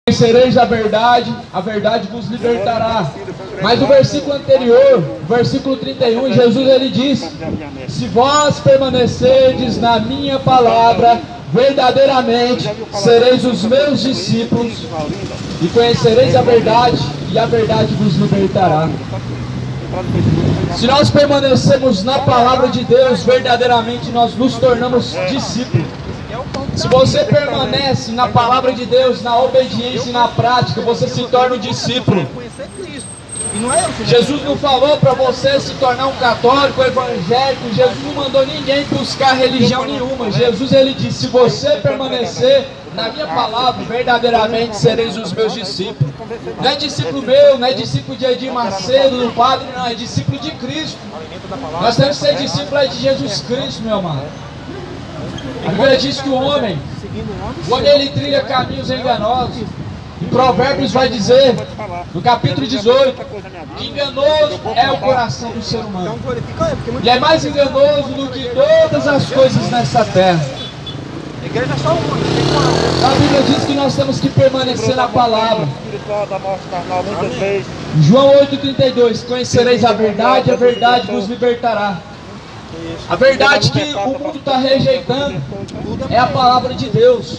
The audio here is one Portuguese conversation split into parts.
Conhecereis a verdade vos libertará. Mas o versículo anterior, versículo 31, Jesus ele diz: se vós permanecerdes na minha palavra, verdadeiramente sereis os meus discípulos, e conhecereis a verdade, e a verdade vos libertará. Se nós permanecermos na palavra de Deus, verdadeiramente nós nos tornamos discípulos. Se você permanece na palavra de Deus, na obediência e na prática, você se torna um discípulo. Jesus não falou para você se tornar um católico, evangélico. Jesus não mandou ninguém buscar religião nenhuma. Jesus ele disse: se você permanecer na minha palavra, verdadeiramente sereis os meus discípulos. Não é discípulo meu, não é discípulo de Edir Macedo, do Padre, não, é discípulo de Cristo. Nós temos que ser discípulos de Jesus Cristo, meu amado. A Bíblia diz que o homem ele trilha caminhos enganosos. Em Provérbios vai dizer, no capítulo 18, que enganoso é o coração do ser humano. E é mais enganoso do que todas as coisas nessa terra. A Bíblia diz que nós temos que permanecer na palavra. João 8,32: conhecereis a verdade vos libertará. A verdade que o mundo está rejeitando é a palavra de Deus.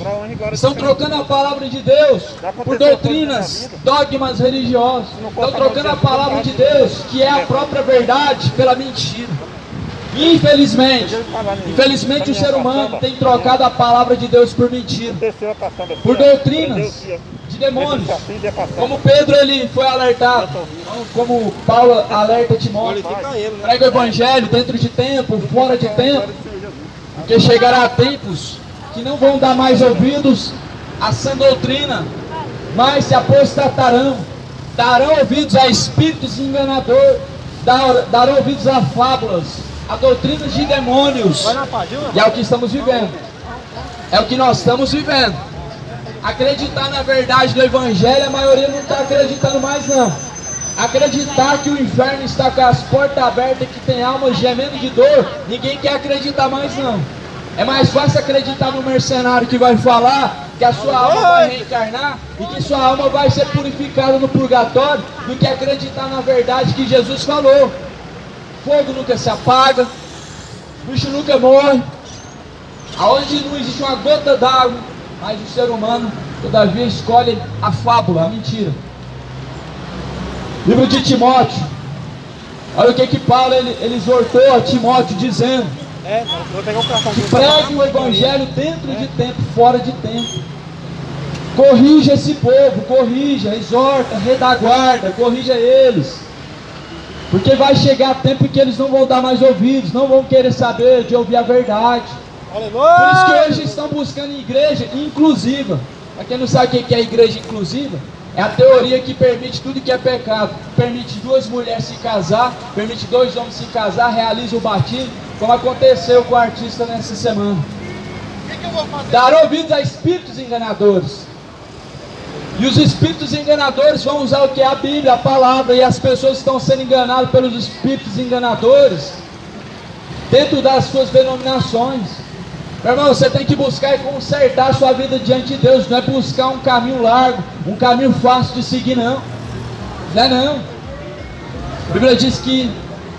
Estão trocando a palavra de Deus por doutrinas, dogmas religiosos. Estão trocando a palavra de Deus, que é a própria verdade, pela mentira. Infelizmente o ser humano tem trocado a palavra de Deus por mentira, por doutrinas de demônios. Como Pedro ele foi alertado, como Paulo alerta Timóteo: prega o evangelho dentro de tempo, fora de tempo, porque chegará tempos que não vão dar mais ouvidos à sã doutrina, mas se apostatarão, darão ouvidos a espíritos enganadores, darão ouvidos a fábulas, a doutrinas de demônios. E é o que estamos vivendo. É o que nós estamos vivendo. Acreditar na verdade do evangelho, a maioria não está acreditando mais não. Acreditar que o inferno está com as portas abertas, que tem almas gemendo de dor, ninguém quer acreditar mais não. É mais fácil acreditar no mercenário que vai falar que a sua alma vai reencarnar e que sua alma vai ser purificada no purgatório, do que acreditar na verdade que Jesus falou. Fogo nunca se apaga, bicho nunca morre, aonde não existe uma gota d'água, mas o ser humano todavia escolhe a fábula, a mentira. Livro de Timóteo, olha o que Paulo ele exortou a Timóteo, dizendo que pregue o evangelho dentro de tempo, fora de tempo. Corrija esse povo, corrija, exorta, redaguarda, corrija eles. Porque vai chegar tempo que eles não vão dar mais ouvidos, não vão querer saber de ouvir a verdade. Aleluia! Por isso que hoje estão buscando igreja inclusiva. Para quem não sabe o que é igreja inclusiva, é a teoria que permite tudo que é pecado. Permite duas mulheres se casar, permite dois homens se casar, realiza o batismo, como aconteceu com o artista nessa semana. Que eu vou fazer? Dar ouvidos a espíritos enganadores. E os espíritos enganadores vão usar o que é a Bíblia, a palavra, e as pessoas estão sendo enganadas pelos espíritos enganadores dentro das suas denominações. Meu irmão, você tem que buscar e consertar a sua vida diante de Deus. Não é buscar um caminho largo, um caminho fácil de seguir, não. Não é não. A Bíblia diz que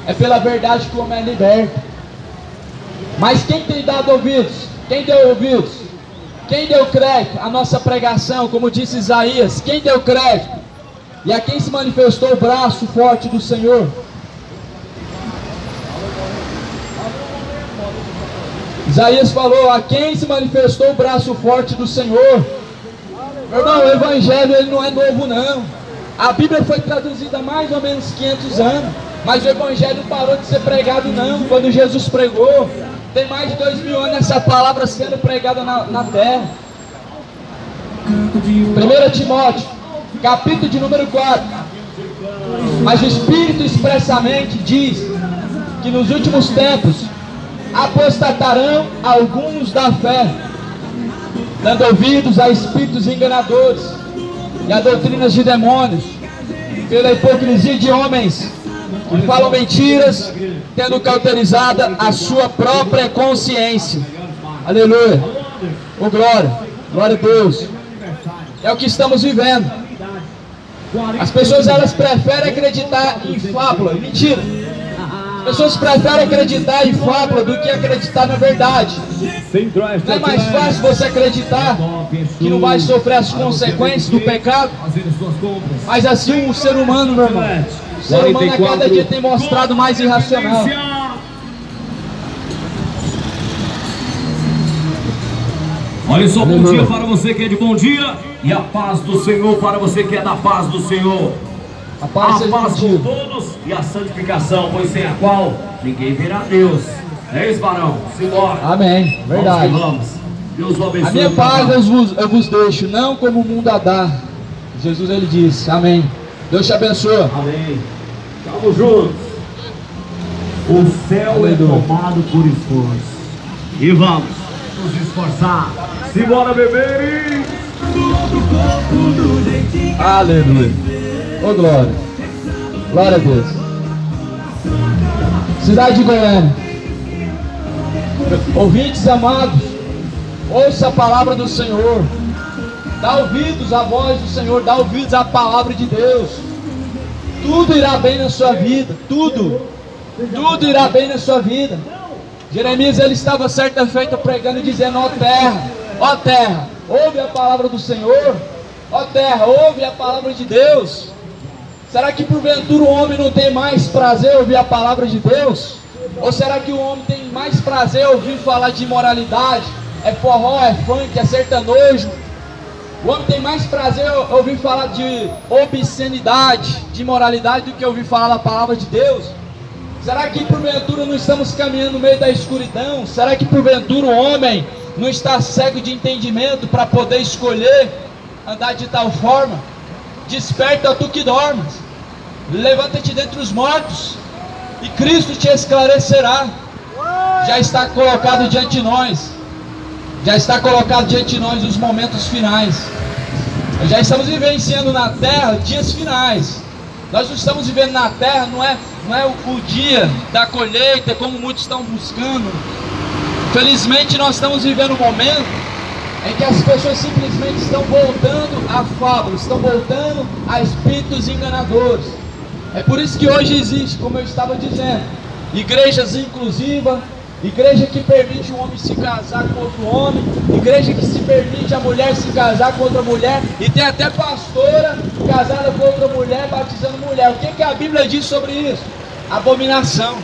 é pela verdade que o homem é liberto. Mas quem tem dado ouvidos? Quem deu ouvidos? Quem deu crédito à nossa pregação, como disse Isaías? Quem deu crédito? E a quem se manifestou o braço forte do Senhor? Isaías falou: a quem se manifestou o braço forte do Senhor? Meu irmão, o evangelho ele não é novo não. A Bíblia foi traduzida há mais ou menos 500 anos, mas o evangelho não parou de ser pregado não. Quando Jesus pregou, tem mais de 2000 anos essa palavra sendo pregada na terra. 1 Timóteo, capítulo de número 4. Mas o Espírito expressamente diz que nos últimos tempos apostatarão alguns da fé, dando ouvidos a espíritos enganadores e a doutrinas de demônios, pela hipocrisia de homens que falam mentiras, tendo cauterizada a sua própria consciência. Aleluia. Oh, glória. Glória a Deus. É o que estamos vivendo. As pessoas, elas preferem acreditar em fábula, mentira. As pessoas preferem acreditar em fábula do que acreditar na verdade. Não é mais fácil você acreditar que não vai sofrer as consequências do pecado? Mas assim o ser humano, meu irmão, o ser humano a cada dia tem mostrado mais irracional. Olha só, bom dia para você que é de bom dia, e a paz do Senhor para você que é da paz do Senhor. A paz de todos e a santificação, pois sem a qual ninguém verá Deus. É isso, varão? Simbora. Amém, verdade. Vamos. Deus o abençoe. A minha paz eu vos deixo, não como o mundo a dá. Jesus, ele disse, amém. Deus te abençoe. Amém. Estamos juntos. O céu é tomado por esforço. E vamos nos esforçar. Simbora, beber. Aleluia. Ô glória. Glória a Deus. Cidade de Goiânia. Ouvintes amados, ouça a palavra do Senhor. Dá ouvidos à voz do Senhor. Dá ouvidos à palavra de Deus. Tudo irá bem na sua vida. Tudo irá bem na sua vida. Jeremias, ele estava certa feita pregando e dizendo: ó terra, ouve a palavra do Senhor. Ó terra, ouve a palavra de Deus. Será que porventura o homem não tem mais prazer em ouvir a palavra de Deus? Ou será que o homem tem mais prazer em ouvir falar de imoralidade? É forró, é funk, é sertanojo. O homem tem mais prazer em ouvir falar de obscenidade, de imoralidade, do que ouvir falar da palavra de Deus? Será que porventura não estamos caminhando no meio da escuridão? Será que porventura o homem não está cego de entendimento para poder escolher andar de tal forma? Desperta, tu que dormes, levanta-te dentre os mortos, e Cristo te esclarecerá. Já está colocado diante de nós, os momentos finais. Nós já estamos vivenciando na terra dias finais. Nós não estamos vivendo na terra, não é o dia da colheita, como muitos estão buscando. Felizmente nós estamos vivendo um momento em que as pessoas simplesmente estão voltando a fábulas, estão voltando a espíritos enganadores. É por isso que hoje existe, como eu estava dizendo, igrejas inclusivas, igreja que permite um homem se casar com outro homem, igreja que se permite a mulher se casar com outra mulher, e tem até pastora casada com outra mulher, batizando mulher. O que a Bíblia diz sobre isso? Abominação.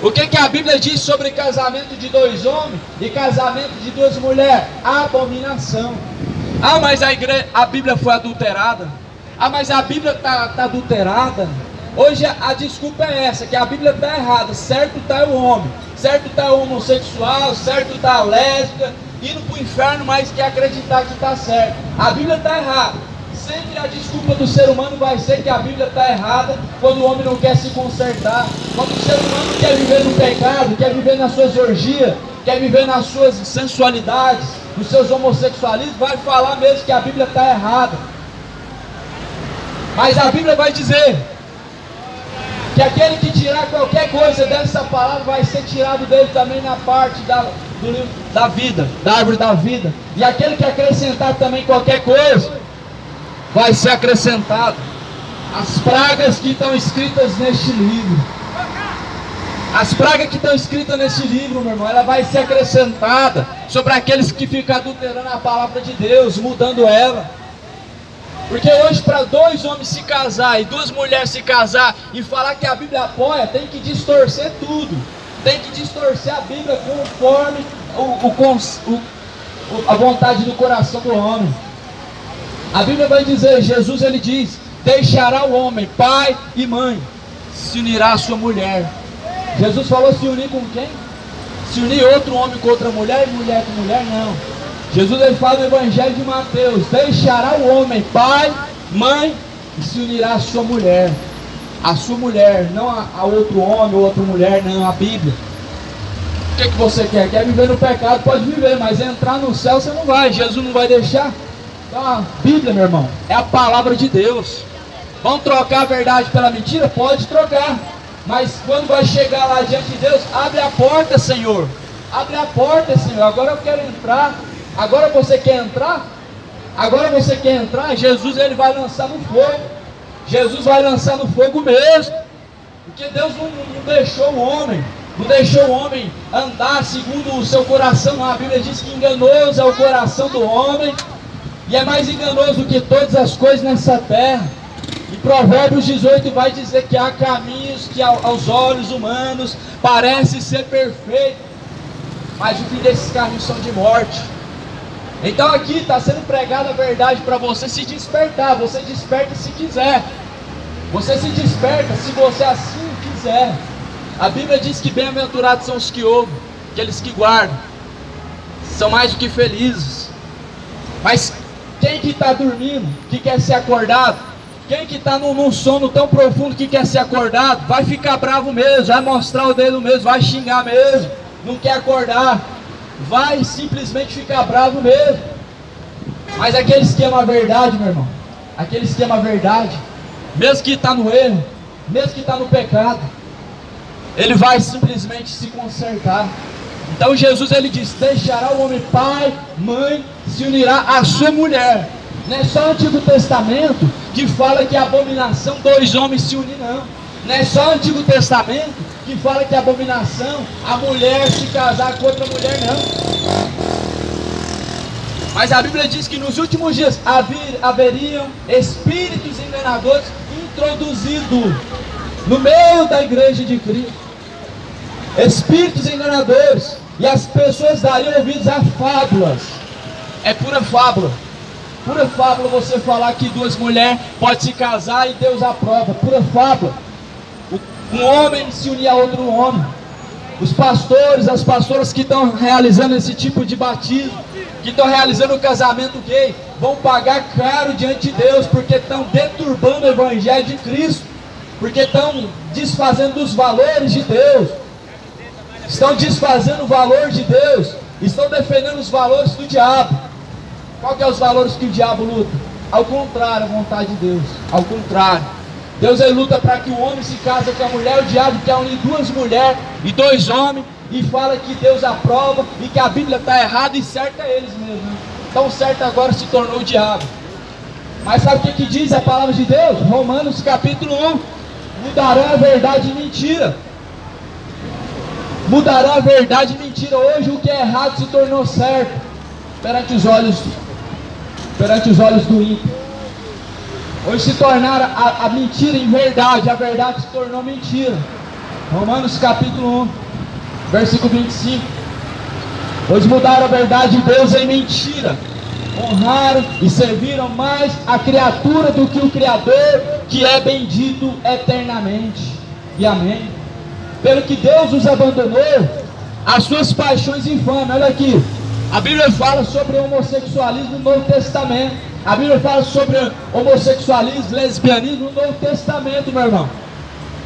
O que a Bíblia diz sobre casamento de dois homens e casamento de duas mulheres? Abominação. Ah, mas a Bíblia foi adulterada. Ah, mas a Bíblia está adulterada. Hoje a desculpa é essa, que a Bíblia está errada. Certo está o homem, certo está o homossexual, certo está a lésbica, indo para o inferno, mas quer acreditar que está certo. A Bíblia está errada. Sempre a desculpa do ser humano vai ser que a Bíblia está errada, quando o homem não quer se consertar, quando o ser humano quer viver no pecado, quer viver nas suas orgias, quer viver nas suas sensualidades, nos seus homossexualismos, vai falar mesmo que a Bíblia está errada. Mas a Bíblia vai dizer que aquele que tirar qualquer coisa dessa palavra vai ser tirado dele também na parte do livro da vida, da árvore da vida. E aquele que acrescentar também qualquer coisa vai ser acrescentado. As pragas que estão escritas neste livro, as pragas que estão escritas nesse livro, meu irmão, ela vai ser acrescentada sobre aqueles que ficam adulterando a palavra de Deus, mudando ela. Porque hoje, para dois homens se casar e duas mulheres se casar e falar que a Bíblia apoia, tem que distorcer tudo. Tem que distorcer a Bíblia conforme a vontade do coração do homem. A Bíblia vai dizer, Jesus ele diz: deixará o homem pai e mãe, se unirá à sua mulher. Jesus falou se unir com quem? Se unir outro homem com outra mulher e mulher com mulher, não. Jesus ele fala no Evangelho de Mateus: deixará o homem pai, mãe e se unirá à sua mulher. A sua mulher, não a outro homem ou outra mulher, não, a Bíblia. O que você quer? Quer viver no pecado? Pode viver, mas entrar no céu você não vai, Jesus não vai deixar. Então a Bíblia, meu irmão, é a palavra de Deus. Vão trocar a verdade pela mentira? Pode trocar. Mas quando vai chegar lá diante de Deus, abre a porta, Senhor. Abre a porta, Senhor. Agora eu quero entrar. Agora você quer entrar? Agora você quer entrar, Jesus ele vai lançar no fogo. Jesus vai lançar no fogo mesmo. Porque Deus não deixou o homem, não deixou o homem andar segundo o seu coração. Não, a Bíblia diz que enganoso é o coração do homem, e é mais enganoso do que todas as coisas nessa terra. E Provérbios 18 vai dizer que há caminhos que aos olhos humanos parecem ser perfeitos, mas o fim desses caminhos são de morte. Então aqui está sendo pregada a verdade para você se despertar. Você desperta se quiser. Você se desperta se você assim quiser. A Bíblia diz que bem-aventurados são os que ouvem, aqueles que guardam, são mais do que felizes. Mas quem que está dormindo, que quer ser acordado, quem que está num sono tão profundo que quer ser acordado, vai ficar bravo mesmo, vai mostrar o dedo mesmo, vai xingar mesmo, não quer acordar, vai simplesmente ficar bravo mesmo. Mas aqueles que amam a verdade, meu irmão, aqueles que amam a verdade, mesmo que está no erro, mesmo que está no pecado, ele vai simplesmente se consertar. Então Jesus ele diz: deixará o homem pai, mãe, se unirá à sua mulher. Não é só o Antigo Testamento que fala que é abominação dois homens se unir, não. Não é só o Antigo Testamento que fala que é abominação a mulher se casar com outra mulher, não. Mas a Bíblia diz que nos últimos dias haveriam espíritos enganadores introduzidos no meio da igreja de Cristo. Espíritos enganadores. E as pessoas dariam ouvidos a fábulas. É pura fábula. Pura fábula você falar que duas mulheres podem se casar e Deus aprova. Pura fábula. Um homem se unir a outro homem. Os pastores, as pastoras que estão realizando esse tipo de batismo, que estão realizando o casamento gay, vão pagar caro diante de Deus, porque estão deturbando o Evangelho de Cristo, porque estão desfazendo os valores de Deus, estão desfazendo o valor de Deus, estão defendendo os valores do diabo. Qual que é os valores que o diabo luta? Ao contrário, a vontade de Deus, ao contrário. Deus ele luta para que o homem se case com a mulher, o diabo quer unir duas mulheres e dois homens, e fala que Deus aprova e que a Bíblia está errada, e certo é eles mesmos. Então certo agora se tornou o diabo. Mas sabe o que diz a palavra de Deus? Romanos capítulo 1: mudará a verdade em mentira. Mudará a verdade em mentira. Hoje o que é errado se tornou certo perante os olhos do ímpio. Hoje se tornaram a mentira em verdade, a verdade se tornou mentira. Romanos capítulo 1, versículo 25. Hoje mudaram a verdade de Deus em mentira. Honraram e serviram mais a criatura do que o Criador, que é bendito eternamente. E amém. Pelo que Deus os abandonou, as suas paixões infames. Olha aqui, a Bíblia fala sobre o homossexualismo no Novo Testamento. A Bíblia fala sobre homossexualismo, lesbianismo no Novo Testamento, meu irmão.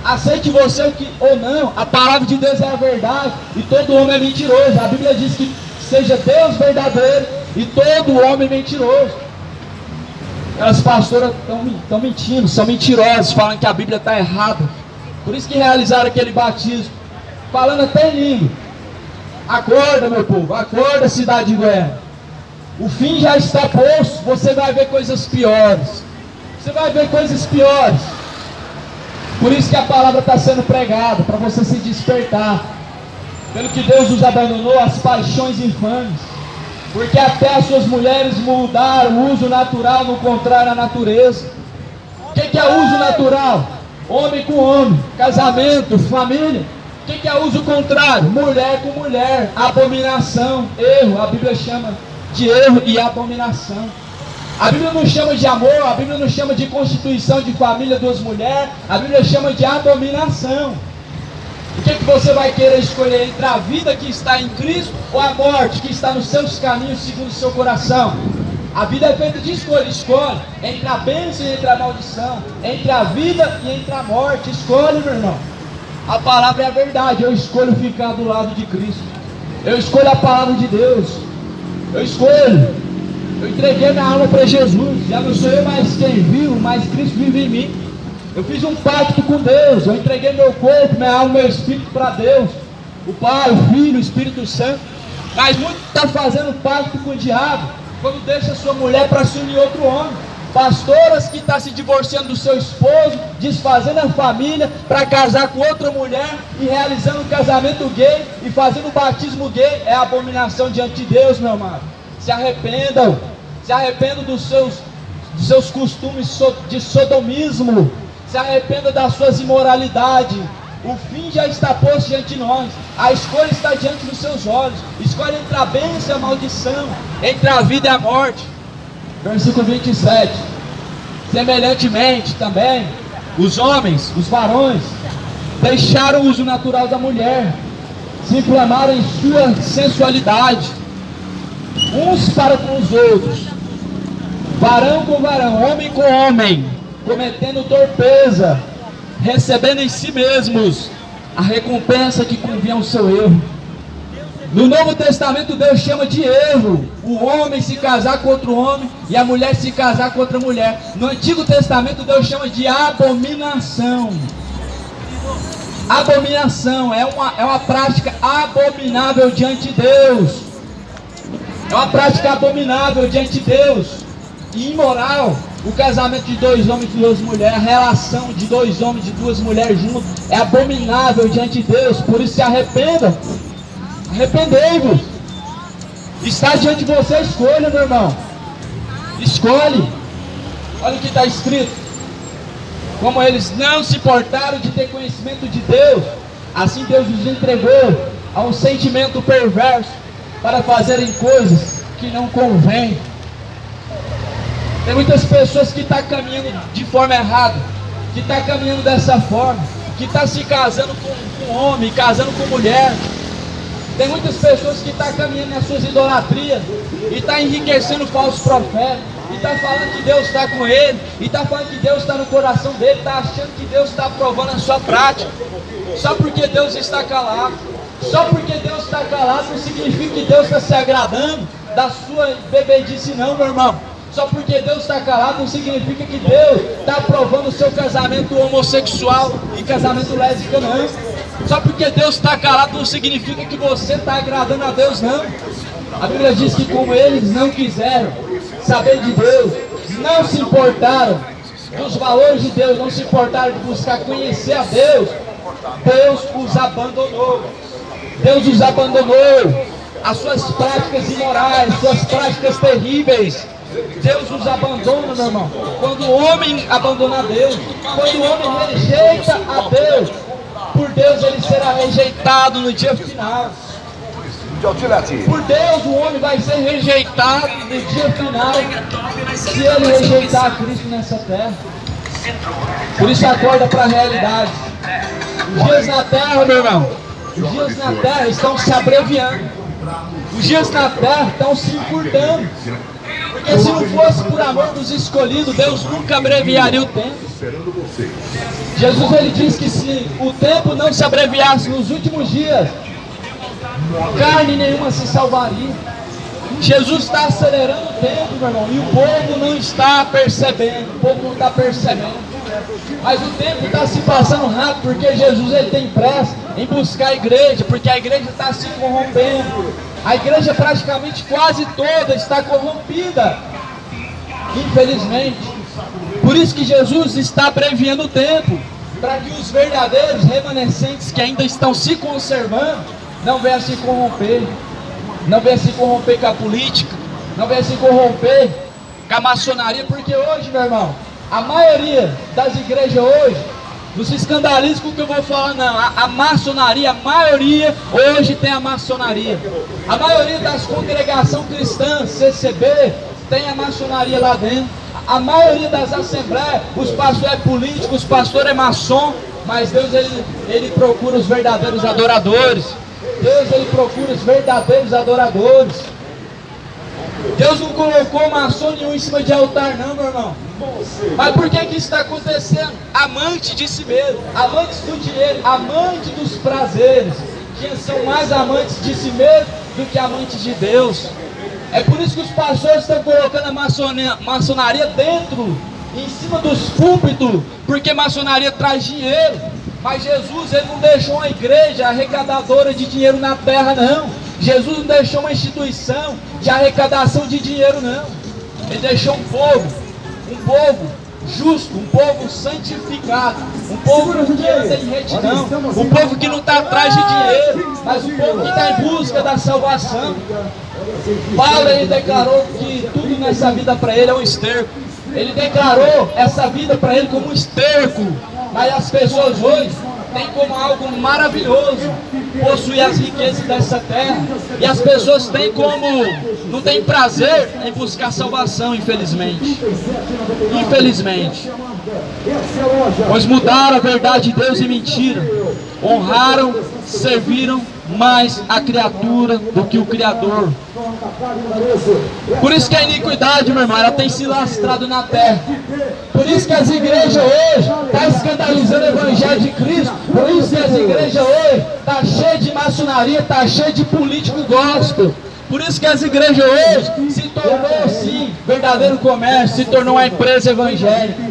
Aceite você ou não, a palavra de Deus é a verdade, e todo homem é mentiroso. A Bíblia diz que seja Deus verdadeiro e todo homem mentiroso. As pastoras estão mentindo, são mentirosas, falam que a Bíblia está errada. Por isso que realizaram aquele batismo, falando até em língua. Acorda, meu povo, acorda, cidade de Goiânia. O fim já está posto, você vai ver coisas piores. Você vai ver coisas piores. Por isso que a palavra está sendo pregada, para você se despertar. Pelo que Deus os abandonou, as paixões infames. Porque até as suas mulheres mudaram o uso natural no contrário à natureza. O que é uso natural? Homem com homem, casamento, família. O que é uso contrário? Mulher com mulher, abominação, erro. A Bíblia chama de erro e abominação. A Bíblia não chama de amor, a Bíblia não chama de constituição de família duas mulheres, a Bíblia chama de abominação. O que você vai querer escolher entre a vida que está em Cristo ou a morte que está nos seus caminhos segundo o seu coração? A vida é feita de escolha. Escolhe entre a bênção e entre a maldição, entre a vida e entre a morte. Escolhe, meu irmão. A palavra é a verdade. Eu escolho ficar do lado de Cristo. Eu escolho a palavra de Deus. Eu escolho. Eu entreguei minha alma para Jesus. Já não sou eu mais quem vivo, mas Cristo vive em mim. Eu fiz um pacto com Deus. Eu entreguei meu corpo, minha alma, meu espírito para Deus. O Pai, o Filho, o Espírito Santo. Mas muito está fazendo pacto com o diabo. quando deixa sua mulher para se unir a outro homem. Pastoras que estão se divorciando do seu esposo, desfazendo a família para casar com outra mulher e realizando um casamento gay e fazendo um batismo gay, é abominação diante de Deus, meu amado. Se arrependam dos seus costumes de sodomismo, se arrependa das suas imoralidades. O fim já está posto diante de nós, a escolha está diante dos seus olhos. Escolhe entre a bênção e a maldição, entre a vida e a morte. Versículo 27. Semelhantemente também, os homens, os varões, deixaram o uso natural da mulher, se inflamaram em sua sensualidade, uns para com os outros, varão com varão, homem com homem, cometendo torpeza, recebendo em si mesmos a recompensa que convinha ao seu erro. No Novo Testamento Deus chama de erro o homem se casar com outro homem e a mulher se casar com outra mulher. No Antigo Testamento Deus chama de abominação. Abominação é uma prática abominável diante de Deus. É uma prática abominável diante de Deus e imoral. O casamento de dois homens e duas mulheres, a relação de dois homens e duas mulheres juntos é abominável diante de Deus. Por isso se arrependam. Arrependei-vos. Está diante de você a escolha, meu irmão. Escolhe. Olha o que está escrito. Como eles não se importaram de ter conhecimento de Deus, assim Deus os entregou a um sentimento perverso para fazerem coisas que não convêm. Tem muitas pessoas que estão caminhando de forma errada, que estão caminhando dessa forma, que estão se casando com homem, casando com mulher. Tem muitas pessoas que estão caminhando nas suas idolatrias e estão enriquecendo falsos profetas, e está falando que Deus está com ele, e está falando que Deus está no coração dele, está achando que Deus está aprovando a sua prática, só porque Deus está calado. Só porque Deus está calado não significa que Deus está se agradando da sua bebedice, não, meu irmão. Só porque Deus está calado não significa que Deus está aprovando o seu casamento homossexual e casamento lésbico, não. Só porque Deus está calado não significa que você está agradando a Deus, não. A Bíblia diz que como eles não quiseram saber de Deus, não se importaram dos valores de Deus, não se importaram de buscar conhecer a Deus, Deus os abandonou. Deus os abandonou. As suas práticas imorais, suas práticas terríveis, Deus os abandona, meu irmão. Quando o homem abandona a Deus, quando o homem rejeita a Deus, por Deus ele será rejeitado no dia final. Por Deus o homem vai ser rejeitado no dia final, se ele rejeitar a Cristo nessa terra. Por isso acorda para a realidade. Os dias na terra, meu irmão, os dias na terra estão se abreviando. Os dias na terra estão se encurtando. Porque se não fosse por amor dos escolhidos, Deus nunca abreviaria o tempo. Jesus ele diz que se o tempo não se abreviasse nos últimos dias, carne nenhuma se salvaria. Jesus está acelerando o tempo, meu irmão, e o povo não está percebendo. O povo não está percebendo. Mas o tempo está se passando rápido, porque Jesus ele tem pressa em buscar a igreja, porque a igreja está se corrompendo. A igreja praticamente quase toda está corrompida, infelizmente. Por isso que Jesus está abreviando o tempo, para que os verdadeiros remanescentes que ainda estão se conservando não venham se corromper. Não venham se corromper com a política, não venham se corromper com a maçonaria, porque hoje, meu irmão, a maioria das igrejas hoje, não se escandalize com o que eu vou falar, não. A maçonaria, a maioria hoje tem a maçonaria. A maioria das congregações cristãs, CCB, tem a maçonaria lá dentro. A maioria das assembleias, os pastores é político, os pastores é maçom, mas Deus ele procura os verdadeiros adoradores. Deus ele procura os verdadeiros adoradores. Deus não colocou maçom nenhum em cima de altar, não, meu irmão. Mas por que isso está acontecendo? Amante de si mesmo, amantes do dinheiro, amante dos prazeres, que são mais amantes de si mesmo do que amantes de Deus. É por isso que os pastores estão colocando a maçonaria dentro, em cima dos púlpitos, porque maçonaria traz dinheiro. Mas Jesus ele não deixou uma igreja arrecadadora de dinheiro na terra, não. Jesus não deixou uma instituição de arrecadação de dinheiro, não. Ele deixou um povo justo, um povo santificado, um povo que anda em retidão, um povo que não está atrás de dinheiro, mas um povo que está em busca da salvação. Paulo, ele declarou que tudo nessa vida para ele é um esterco. Ele declarou essa vida para ele como um esterco. Mas as pessoas hoje têm como algo maravilhoso possuir as riquezas dessa terra. E as pessoas têm como, não têm prazer em buscar salvação, infelizmente. Infelizmente. Pois mudaram a verdade de Deus em mentira. Honraram, serviram mais a criatura do que o Criador. Por isso que a iniquidade, meu irmão, ela tem se lastrado na terra. Por isso que as igrejas hoje estão escandalizando o Evangelho de Cristo. Por isso que as igrejas hoje estão cheias de maçonaria, estão cheias de político gospel. Por isso que as igrejas hoje se tornou, sim, verdadeiro comércio, se tornou uma empresa evangélica.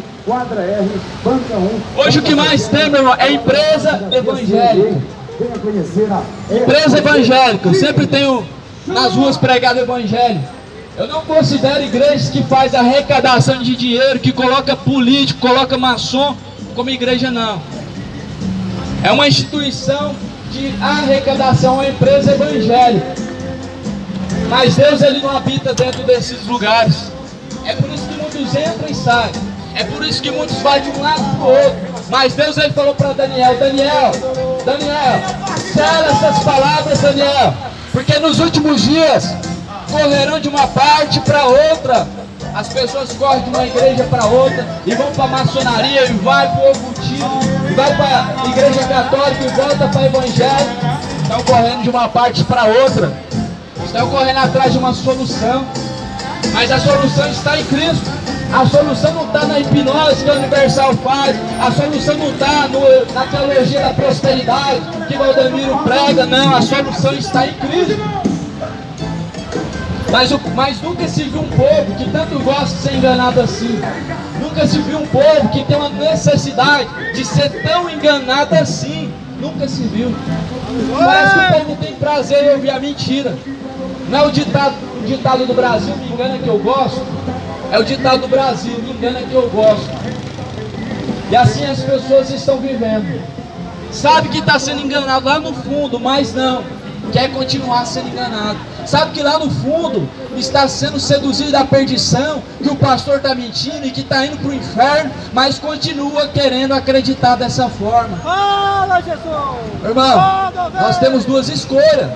Hoje o que mais tem, meu irmão, é empresa evangélica. Empresa evangélica. Eu sempre tenho nas ruas pregado evangelho. Eu não considero igrejas que faz arrecadação de dinheiro, que coloca político, coloca maçom como igreja, não. É uma instituição de arrecadação, uma empresa evangélica. Mas Deus, ele não habita dentro desses lugares. É por isso que muitos entram e saem. É por isso que muitos vão de um lado para o outro. Mas Deus, ele falou para Daniel: Daniel, sela essas palavras, Daniel, porque nos últimos dias correrão de uma parte para outra. As pessoas correm de uma igreja para outra e vão para a maçonaria, e vai para o ocultismo, e vai para a igreja católica e volta para o evangelho. Estão correndo de uma parte para outra. Estão correndo atrás de uma solução. Mas a solução está em Cristo. A solução não está na hipnose que a Universal faz. A solução não está na teologia da prosperidade que Valdemiro prega. Não, a solução está em Cristo. Mas nunca se viu um povo que tanto gosta de ser enganado assim. Nunca se viu um povo que tem uma necessidade de ser tão enganado assim. Nunca se viu. Parece que o povo tem prazer em ouvir a mentira. Não é o ditado do Brasil, me engana que eu gosto. É o ditado do Brasil, me engana que eu gosto. E assim as pessoas estão vivendo. Sabe que está sendo enganado lá no fundo, mas não. Quer continuar sendo enganado. Sabe que lá no fundo está sendo seduzido da perdição, que o pastor está mentindo e que está indo para o inferno, mas continua querendo acreditar dessa forma. Fala, Jesus! Irmão, nós temos duas escolhas: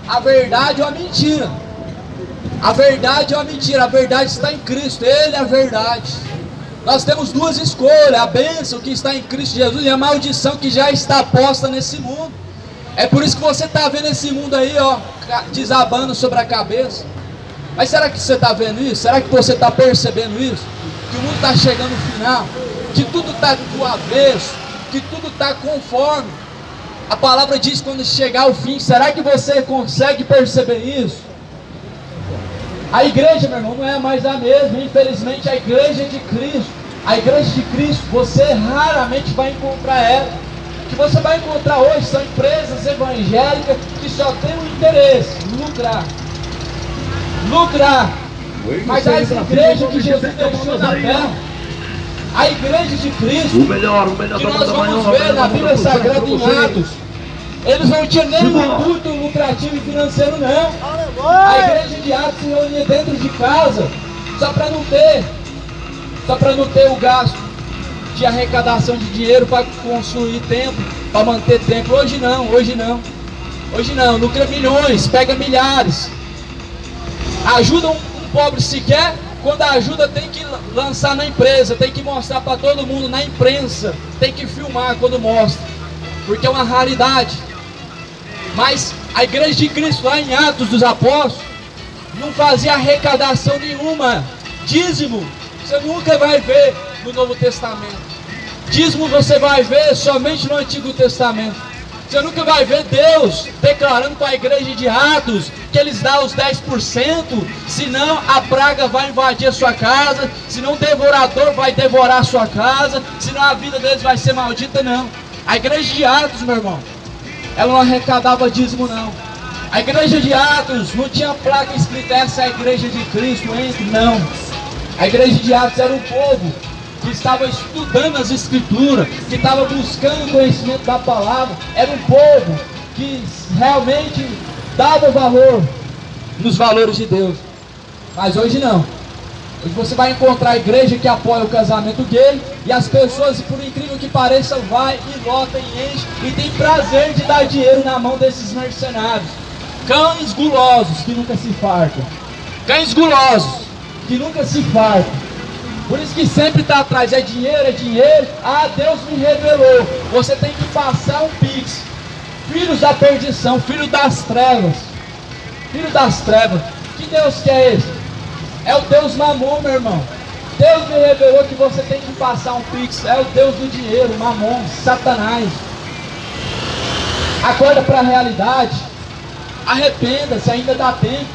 a verdade ou a mentira. A verdade ou a mentira. A verdade está em Cristo, Ele é a verdade. Nós temos duas escolhas: a bênção que está em Cristo Jesus e a maldição que já está posta nesse mundo. É por isso que você está vendo esse mundo aí, ó, desabando sobre a cabeça. Mas será que você está vendo isso? Será que você está percebendo isso? Que o mundo está chegando no final, que tudo está do avesso, que tudo está conforme a palavra diz quando chegar ao fim. Será que você consegue perceber isso? A igreja, meu irmão, não é mais a mesma. Infelizmente, a igreja de Cristo, a igreja de Cristo, você raramente vai encontrar ela. O que você vai encontrar hoje são empresas evangélicas que só têm um interesse: lucrar. Lucrar. Mas as igrejas que Jesus deixou na terra, a igreja de Cristo, que nós vamos ver na Bíblia Sagrada em Atos, eles não tinham nenhum intuito lucrativo e financeiro, não. A igreja de Atos se reunia dentro de casa só para não ter o gasto de arrecadação de dinheiro para construir templo, para manter templo. Hoje não, lucra milhões, pega milhares. Ajuda um pobre sequer, quando a ajuda tem que lançar na empresa, tem que mostrar para todo mundo na imprensa, tem que filmar quando mostra, porque é uma raridade. Mas a igreja de Cristo lá em Atos dos Apóstolos não fazia arrecadação nenhuma. Dízimo você nunca vai ver no Novo Testamento. Dízimo você vai ver somente no Antigo Testamento. Você nunca vai ver Deus declarando para a igreja de Atos que eles dão os 10%, senão a praga vai invadir a sua casa, senão o devorador vai devorar a sua casa, senão a vida deles vai ser maldita. Não. A igreja de Atos, meu irmão, ela não arrecadava dízimo, não. A igreja de Atos não tinha placa escrita essa é a igreja de Cristo, entre, não. A igreja de Atos era um povo que estava estudando as escrituras, que estava buscando conhecimento da palavra. Era um povo que realmente dava valor nos valores de Deus. Mas hoje não. Hoje você vai encontrar a igreja que apoia o casamento gay, e as pessoas, por incrível que pareça, vai e lota e enche e tem prazer de dar dinheiro na mão desses mercenários. Cães gulosos que nunca se fartam. Cães gulosos que nunca se fartam. Por isso que sempre está atrás, é dinheiro, é dinheiro. Ah, Deus me revelou. Você tem que passar um pix. Filhos da perdição, filho das trevas. Filho das trevas. Que Deus que é esse? É o Deus Mamon, meu irmão. Deus me revelou que você tem que passar um pix. É o Deus do dinheiro, Mamon, Satanás. Acorda para a realidade. Arrependa-se, ainda dá tempo.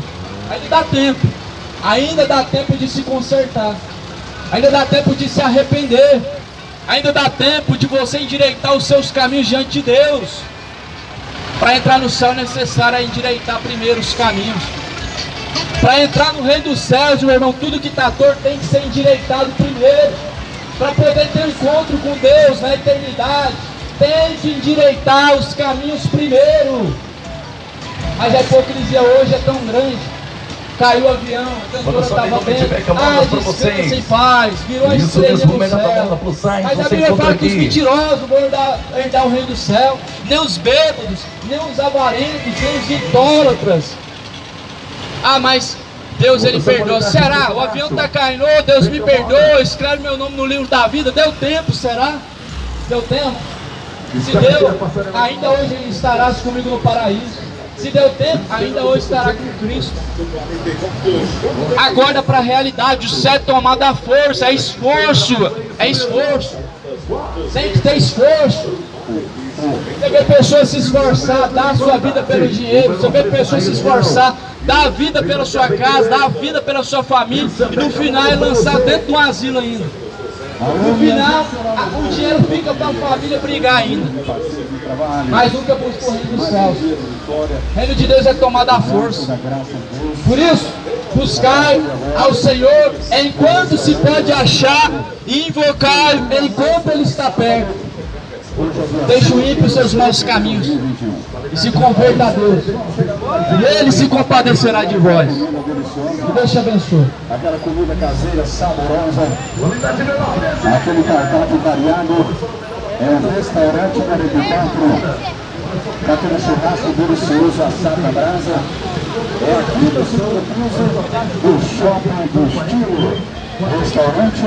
Ainda dá tempo. Ainda dá tempo de se consertar. Ainda dá tempo de se arrepender. Ainda dá tempo de você endireitar os seus caminhos diante de Deus. Para entrar no céu é necessário endireitar primeiro os caminhos. Para entrar no reino dos céus, meu irmão, tudo que está torto tem que ser endireitado primeiro. Para poder ter um encontro com Deus na eternidade, tem que endireitar os caminhos primeiro. Mas a hipocrisia hoje é tão grande. Caiu o avião, a cantora estava bem. Descansa sem paz, virou a estrela no céu. Mas a Bíblia fala que os mentirosos vão herdar o reino do céu. Nem os bêbados, nem os avarentos, nem os idólatras. Ah, mas Deus ele perdoa. Será? O avião está caindo, oh, Deus me perdoa, escreve meu nome no livro da vida. Deu tempo, será? Deu tempo? Se deu, ainda hoje estarás comigo no paraíso. Se deu tempo, ainda hoje estará com Cristo. Acorda para a realidade, o céu é tomado à força, é esforço, é esforço. Tem que ter esforço. Você vê pessoas se esforçar, dar a sua vida pelo dinheiro. Você vê pessoas se esforçar, dar a vida pela sua casa, dar a vida pela sua família, e no final é lançar dentro de um asilo ainda. No final, o dinheiro fica para a família brigar ainda. Mas nunca busca o reino dos céus. O reino de Deus é tomado à força. Por isso, buscar ao Senhor enquanto se pode achar, e invocar enquanto Ele está perto. Deixe o ímpio os seus maus caminhos e se converta a Deus, e Ele se compadecerá de vós. Que Deus te abençoe. Aquela comida caseira saborosa, aquele cardápio variado, é um restaurante 44, aquele churrasco delicioso assado na brasa, é aqui no segundo piso do Shopping do Estilo, restaurante